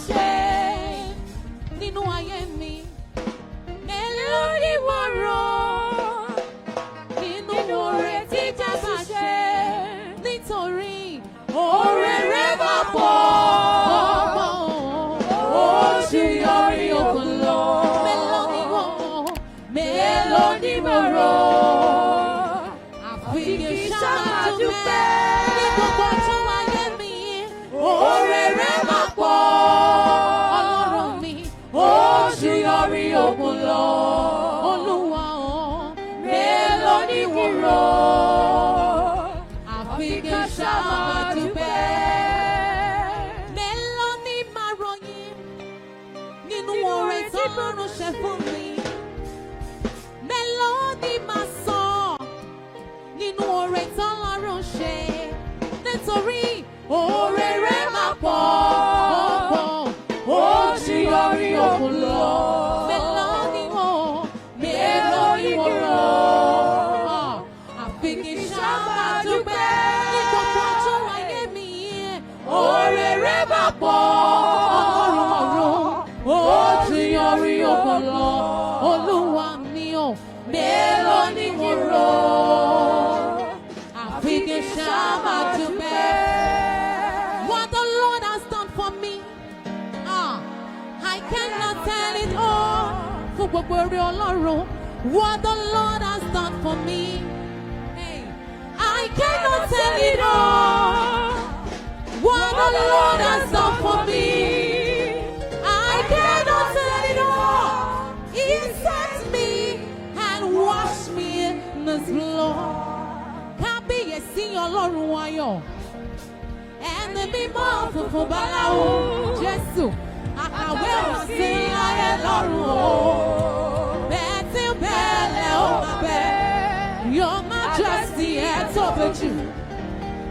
ṣe nínú ayé mi. Mélòó ni mo rò nínú oore tí Jésù ṣe, nítorí oore rẹ̀ máa pọ̀ ó ju yọrí òkun lọ. Mélòó ni mo rò àfi kí n ṣáà dúpẹ́ ní gbogbo ọjọ́ ayé mi. Oore rẹ̀ máa pọ̀ Ọlọ́run mi ó ju yọrí òkun lọ. Olúwa o, mélòó ni mo rò àfi kí n ṣáà dúpẹ́. Mélòó ni màá ròyìn nínú oore tí Ọlọ́run ṣe fún mi. Mélòó ni màá sọ nínú oore tí Ọlọ́run ṣe, nítorí oore rẹ̀ máa pọ̀ ó ju yọrí òkun lọ. Mélòó ni mo rò àfi kí n ṣáà dúpẹ́ ní gbogbo ọjọ́ ayé mi. Oore rẹ̀ máa pọ̀ ó ju yọrí òkun lọ. Olúwa mi ò, mélòó ni mo rò àfi kí n ṣáà dúpẹ́. What the Lord has done for me, I cannot tell it all. Fún gbogbo oore Ọlọ́run, what the Lord has done for me, I cannot tell it all. What the Lord has done for me, I cannot tell it all. He set me and washed me in His blood. Kábíyèsí Ọlọ́run ayọ̀, ẹni mímọ́ funfun báláwo, Jésù àkàwé òsì láyé lọ́run o. Bẹ́ẹ̀ tí ń bẹ̀lẹ̀ ó máa bẹ̀, Your Majesty ẹ̀ tóbi jù.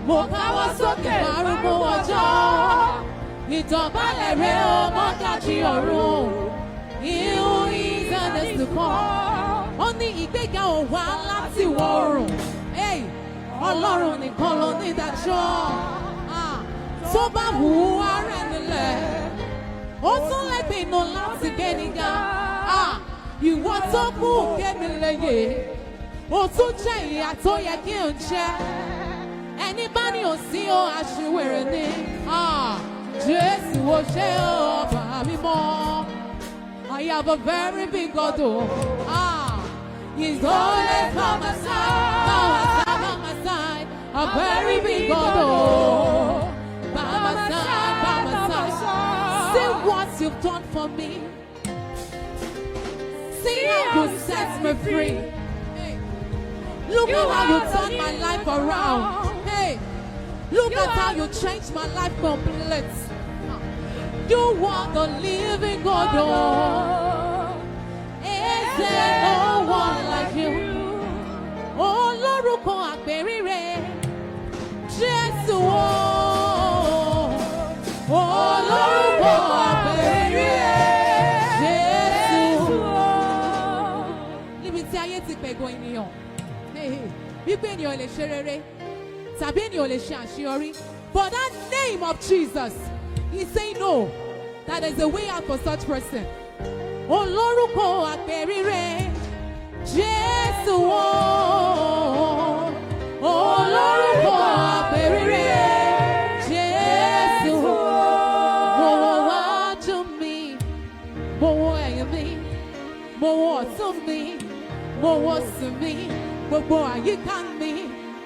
Mo káwọ́ sókè arúgbó ọjọ́, ìdọ̀bálẹ̀ rẹ̀ ó mọ́gàjí ọ̀run. Who is and is to come. Ó ní ìgbéga ò wá láti ìwọ̀ oòrùn. Ọlọ́run nìkan ló ní ìdájọ́. Tó bá wù ú ara ẹ̀ nílẹ̀, ó tún lè pinnu láti gbé níga. Ìwọ tó kú kémi lẹ́yẹ, ó tún jẹ́ ìyà tó yẹ kí n jẹ́. Ẹni bá ní òsí o aṣiwèrè ni. Jésù ó ṣe ọba mímọ́. I have a very big God, He's always by my side, by my side, a very big God, by my side. See what you've done for me. See how you set me free. Look at how you turned my life around. Look at how you changed my life complete. You are the living God. Is there no one like you? Oh, lórúkọ àpèrire, Jésù oh, lórúkọ àpèrire, Jésù níbi tí ayé ti pẹ̀gàn ènìyàn, wípé ènìyàn lè ṣe rere tàbí ènìyàn lè ṣe àṣeyọrí. For that name of Jesus, He's saying no, that there's a way out for such person. Olórúkọ àpèrire, Jésù olórúkọ àpèrire, Jésù mo wo wájú mi, mo wo ẹ̀yìn mi, mo wo ọ̀tún mi, mo wo òsì mi, gbogbo àyíká mi,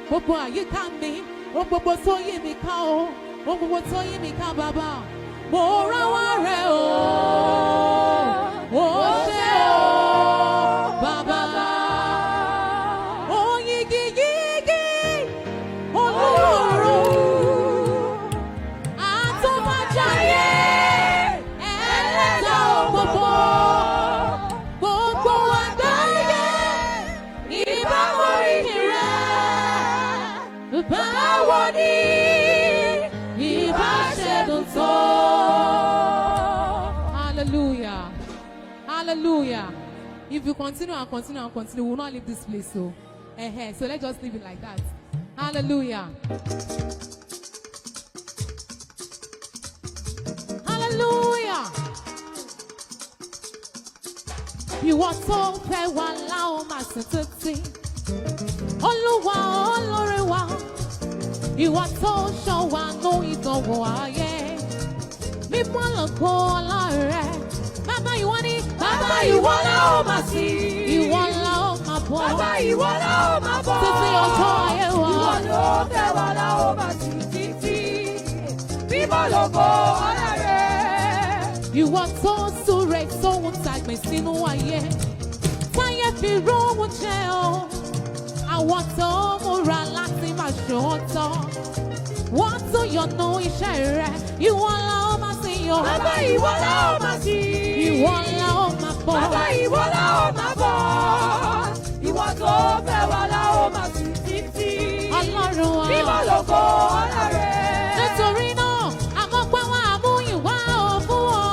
gbogbo àyíká mi, ohun gbogbo tó yí mi ká o, ohun gbogbo tó yí mi ká bàbá. Mo rọ́wọ́ rẹ̀ o, ó ṣe o, bàbá. Ó yigi yigi, Ọlọ́run, àtọ́bàjáyé, ẹlẹ́dàá gbogbo, gbogbo àgbáyé, ìbá oríkì rẹ̀, báwo ni ìbá ṣẹ̀dùn tó. Hallelujah. Hallelujah. If you continue and continue and continue, we will not leave this place. So let's just leave it like that. Hallelujah. Hallelujah. hallelujah. Ìwọ tó fẹ́ wá láwọn máa sìn títí. Olúwa olórí wa. Ìwọ tó ṣọ́ wa nú ìdánwò ayé. Mímọ́ lógo ọlá rẹ. Bàbá ìwọ ni. Bàbá ìwọ la ó máa sìn. Ìwọ la ó máa bọ̀. Bàbá ìwọ la ó máa bọ̀. Títí ọjọ́ ayé wa. Ìwọ ló fẹ́ wá la ó máa sìn títí. Mímọ́ lógo ọlá rẹ. Ìwọ tó súre sóhun tàgbìn sínú ayé. Táyé fi rówó jẹ o. Àwọn tó múra láti máa ṣòótọ́. Wọ́n tún yọ̀nà iṣẹ́ rẹ̀. Ìwọ la ó máa sìn yọ. Bàbá ìwọ la ó máa sìn. Ìwọ la ó máa bọ̀. Bàbá ìwọ la ó máa bọ̀. Ìwọ tó fẹ́ wá la ó máa sìn títí. Ọlọ́run wa. Mímọ́ lógo ọlá rẹ. Nítorí náà, àmọ́ pé wọ́n á mú ìwà ò fún ọ.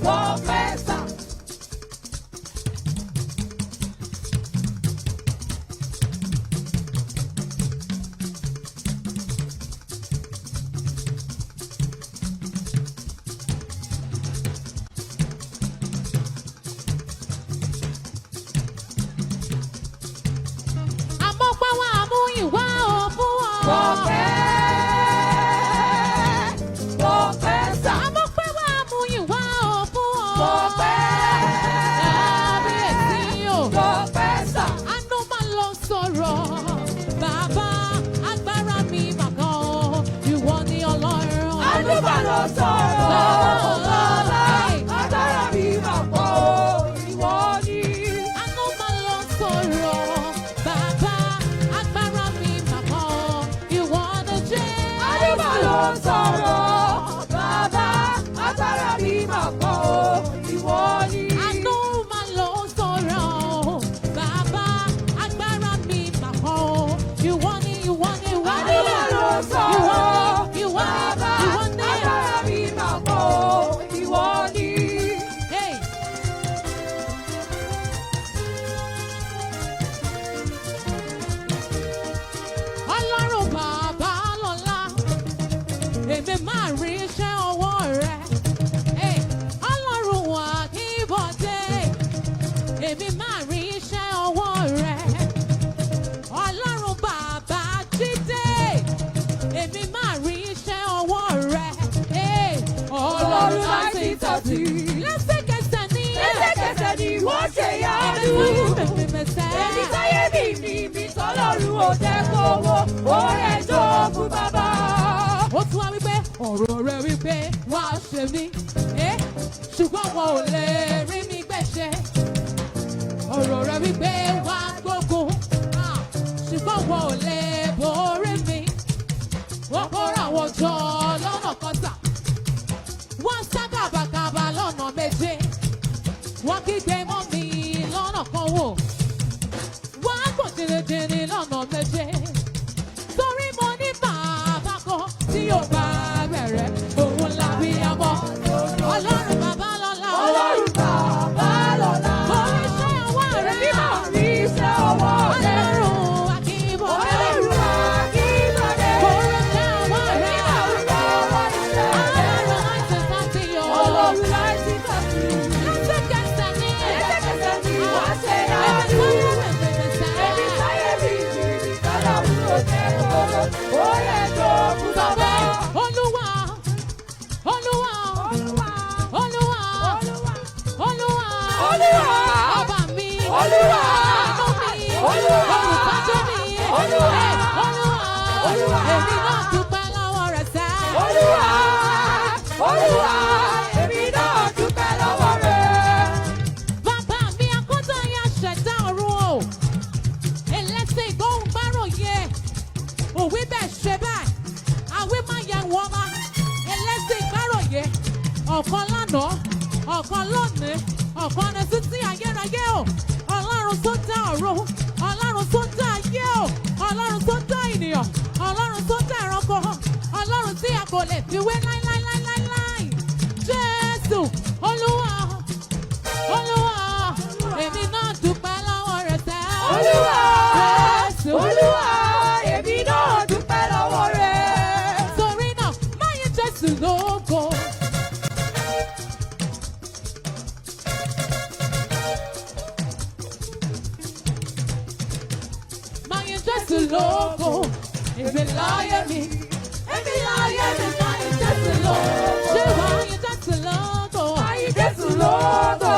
Professor. Àmọ́ pé wọ́n á mú ìwà ò fún ọ. Professor. Àmọ́ pé wọ́n á mú ìwà ò fún ọ. Professor. Kábíyèsí o. Professor. Àánú máa lọ sọ̀rọ̀. Bàbá agbára mi mà kàn ọ́. Ìwọ ni Ọlọ́run. Àánú máa lọ sọ̀rọ̀. Bàbá agbára mi máa pọ̀. Ìwọ ni. Àánú máa lọ sọ̀rọ̀. Bàbá agbára mi mà kàn ọ́. Ìwọ ni Jésù. Àánú máa lọ sọ̀rọ̀. Bàbá agbára mi máa pọ̀. Ìwọ ni. Àánú máa lọ sọ̀rọ̀. Bàbá agbára mi mà kàn ọ́. Ìwọ ni, ìwọ ni, ìwọ ni. Àánú máa lọ sọ̀rọ̀. Ìwọ ni, ìwọ ni, Bàbá ìwọ ni. agbára mi máa pọ̀. Ìwọ ni. Hey. Ọlọ́run bàbá lọ́lá, èmi máa rí iṣẹ́ ọwọ́ rẹ̀. Hey. Ọlọ́run wà kí bọ́dé, èmi máa rí iṣẹ́ ọwọ́ rẹ̀. Ọlọ́run bàbá jídé, èmi máa rí iṣẹ́ ọwọ́ rẹ̀. Hey. Ọlọ́run láti tọ́sí. Lẹ́sẹ̀kẹsẹ̀ ni. Lẹ́sẹ̀kẹsẹ̀ ni wọ́n ṣe yánu. Èmi táyé mi tọ́lọ́run ò jẹ́ kówó. Orí ẹjọ́ fún bàbá. Ó tún wá wípé ọ̀rọ̀ rẹ̀ wípé wá ṣe mí. Ṣùgbọ́n wọn ò lè rí mi gbẹ̀ṣẹ̀. Ọ̀rọ̀ rẹ̀ wípé wá gbógun. Ṣùgbọ́n wọn ò lè borí mi. Wọ́n kóra wọn jọ lọ́nà kọ́tà. Wọ́n sá kàbàkàbà lọ́nà méje. Wọ́n kígbe mọ́ mi lọ́nà kan wò. Wọ́n á gbọ̀n jìnnìjìnnì lọ́nà méje. Torí mo ní bàbá kan tí yóò bá bẹ̀rẹ̀. Òun làbí amọ̀. Ọlọ́run bàbá lọ́lá. Ọlọ́run bàbá lọ́lá. Orí iṣẹ́ ọwọ́ rẹ̀. Èmi máa rí iṣẹ́ ọwọ́ rẹ̀. Ọlọ́run akíbọ̀dé. Ọlọ́run akíbọ̀dé. Orí iṣẹ́ ọwọ́ Èmi rẹ̀. máa rí ọwọ́ rẹ̀. Ọlọ́run láti sáti yọ. Ọlọ́run láti tọ́sí. Lẹ́sẹ̀kẹsẹ̀ ni. Lẹ́sẹ̀kẹsẹ̀ ni wọ́n ṣe yánu. Èmi táyé mi tọ́lọ́run ò jẹ́ kówó. Orí ẹjọ́ fún bàbá. Olúwa, Olúwa, Olúwa. Olúwa, Olúwa, Olúwa. ọba mi, Olúwa. àánú mi, Olúwa. olùtọ́jú mi, Olúwa. Olúwa, Olúwa. èmi náà dúpẹ́ lọ́wọ́ rẹ̀ sẹ́. Olúwa, Olúwa, èmi náà dúpẹ́ lọ́wọ́ rẹ̀. Bàbá mi akọ́tọ̀ ya ṣẹ̀dá ọ̀run o, ẹlẹ́sìn ìgbóhùngbáròyé, òwe bẹ́ẹ̀ ṣe báyìí, àwé máa yẹ wọ́n má, ẹlẹ́sìn ìgbáròyé, ọ̀kan lánàá, ọ̀kan lónìí, ọ̀kan ní títí ayérayé o, Ọlọ́run tó dá ọ̀run, Ọlọ́run tó dá ayé o, Ọlọ́run tó dá ènìyàn, Ọlọ́run tó dá ẹranko, Ọlọ́run tí a kò lè fi wé láíláíláíláí. Jésù, Olúwa, Olúwa, èmi náà dúpẹ́ lọ́wọ́ rẹ̀ sẹ́. Olúwa, Jésù, Olúwa, èmi náà dúpẹ́ lọ́wọ́ rẹ̀. torí náà má lógo. Èmi láyé mi máa yìn Jésù lógo. Ṣé wàá yìn Jésù lógo? Máa yìn Jésù lógo.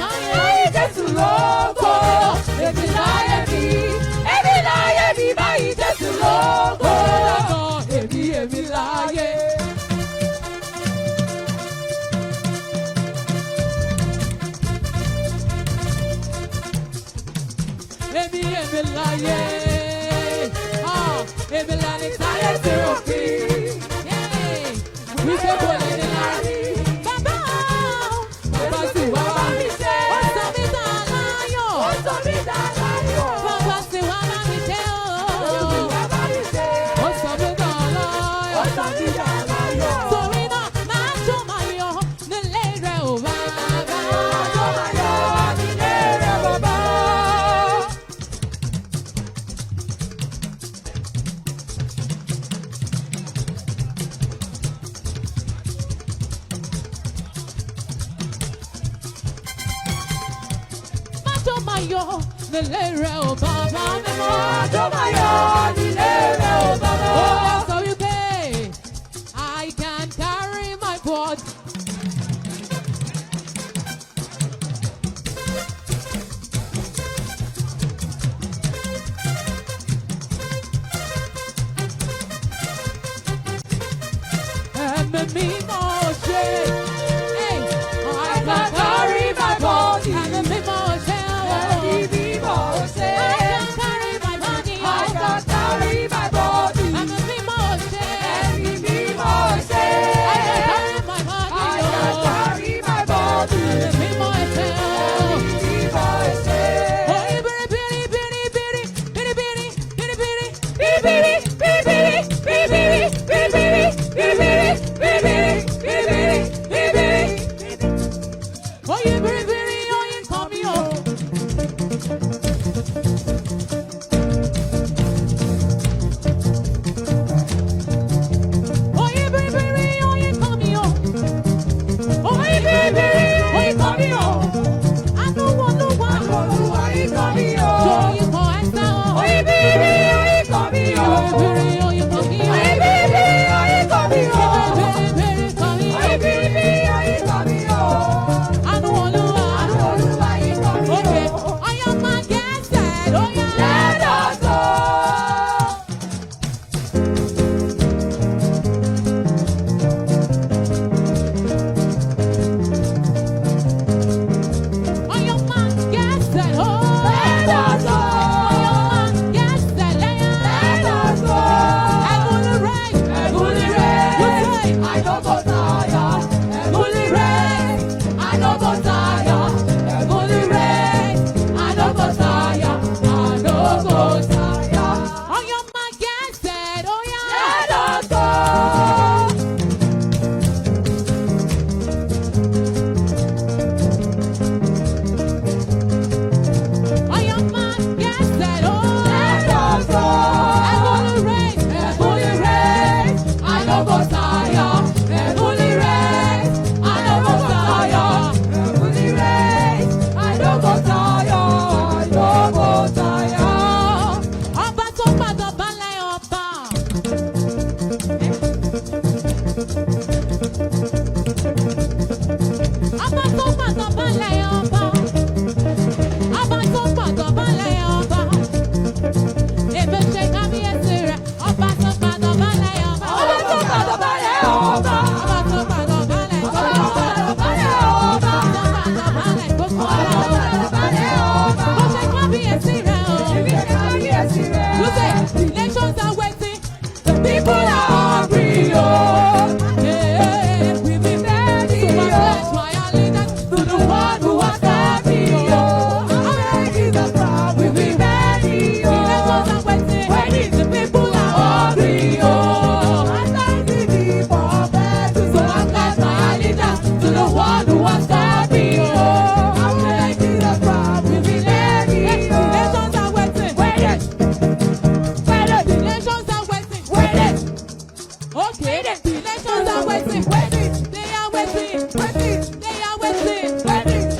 Máa yìn Jésù lógo. Èmi láyé mi máa yìn Jésù lógo. Èmi láyé. Èmi láyé. Èmi láyé táyé tí ó fi. Wípé kò lè ní láyé. Bàbá sì wá bá mi ṣe. Ó sọ mí dá láyọ̀. Bàbá sì wá bá mi ṣe o. Ó sọ mí dá láyọ̀. Torí náà máa jó máa yọ̀ nílé rẹ̀ ò bàbá. Yọ̀ nílé rẹ̀ ò bàbá mímọ́. Àjọ máa yọ̀ nílé rẹ̀ ò bàbá. Ó wá sọ wípé I can carry my body. Ẹ̀mí mímọ́ ṣe. I can carry my body. Ẹ̀mí mímọ́ ṣe.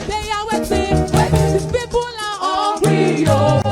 They are waiting. The people are hungry.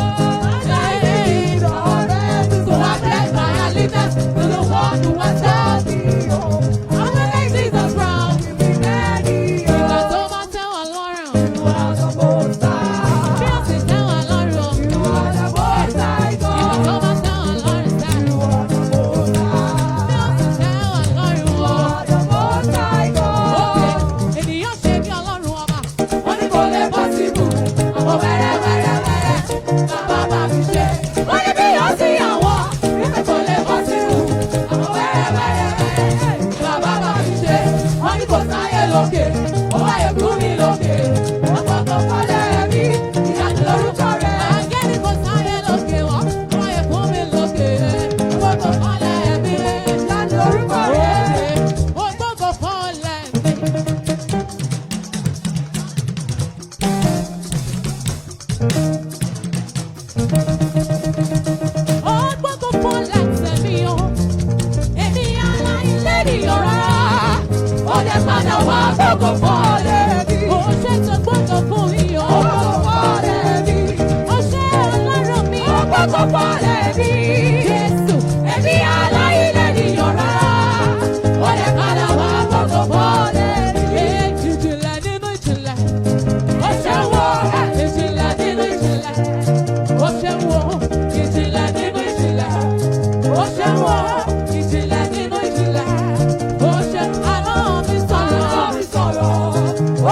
Ó gbọ́dọ̀ fọ́ lẹ́sẹ̀ mi o. Èmi aláìlẹ́nìyàn rárá. Ó lè padà wá gbogbo fọ́ọ̀lẹ́ mi. Ó ṣètò gbọ́dọ̀ fún mi o. Ó gbogbo fọ́ọ̀lẹ́ mi. Ó ṣe ọlọ́run mi. Ó gbogbo fọ́ọ̀lẹ́ mi. Jésù. Èmi aláìlẹ́nìyàn rárá. Ó lè padà wá gbogbo fọ́ọ̀lẹ́ mi. Ìjìnlẹ̀ nínú ìjìnlẹ̀. Ó ṣe wọ́ Ìjìnlẹ̀ nínú ìjìnlẹ̀. Ó ṣe wo ìjìnlẹ̀ nínú ìjìnlẹ̀. Ó ṣe wo ìjìnlẹ̀ nínú ìjìnlẹ̀. Ó ṣe àná mi sọ̀rọ̀. ọ̀rọ̀ mi sọ̀rọ̀.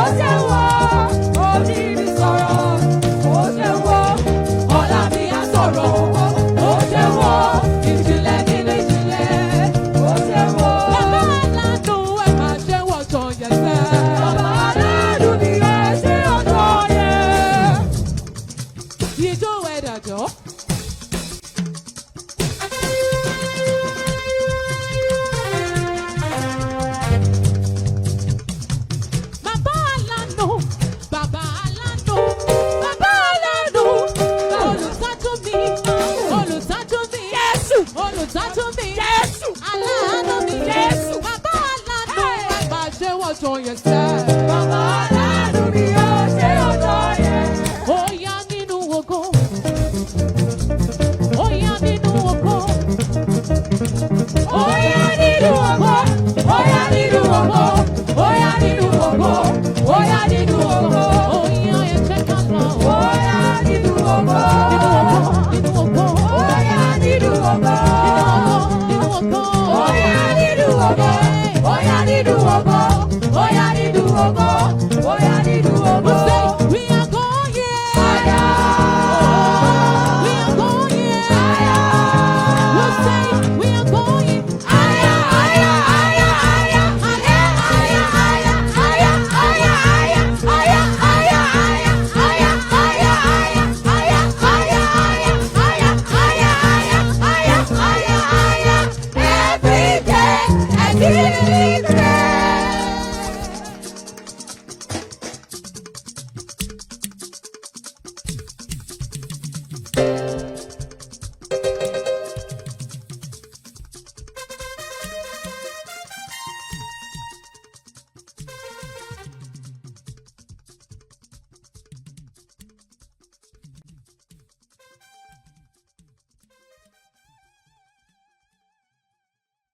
Ó ṣe wọ́ òní mi sọ̀rọ̀. Ó ṣe wọ́ ọ̀la mi á sọ̀rọ̀. Ó ṣe wọ́ ìjìnlẹ̀ nínú ìjìnlẹ̀. Ó ṣe wọ́. Bàbá aládùn ẹ̀ máa ṣe wọ̀jọ̀ yẹn sẹ́. Bàbá aládùn ni ẹ ṣe ọ̀dọ́ yẹn. Ìjọ ẹ̀ dàjọ́. Bàbá aládùn, bàbá aládùn, bàbá aládùn, olùtọ́jú mi, olùtọ́jú mi, Jésù. olùtọ́jú mi, Jésù. aláàánú mi, Jésù. bàbá aládùn ẹ̀ máa ṣe wọ̀jọ̀ yẹn sẹ́.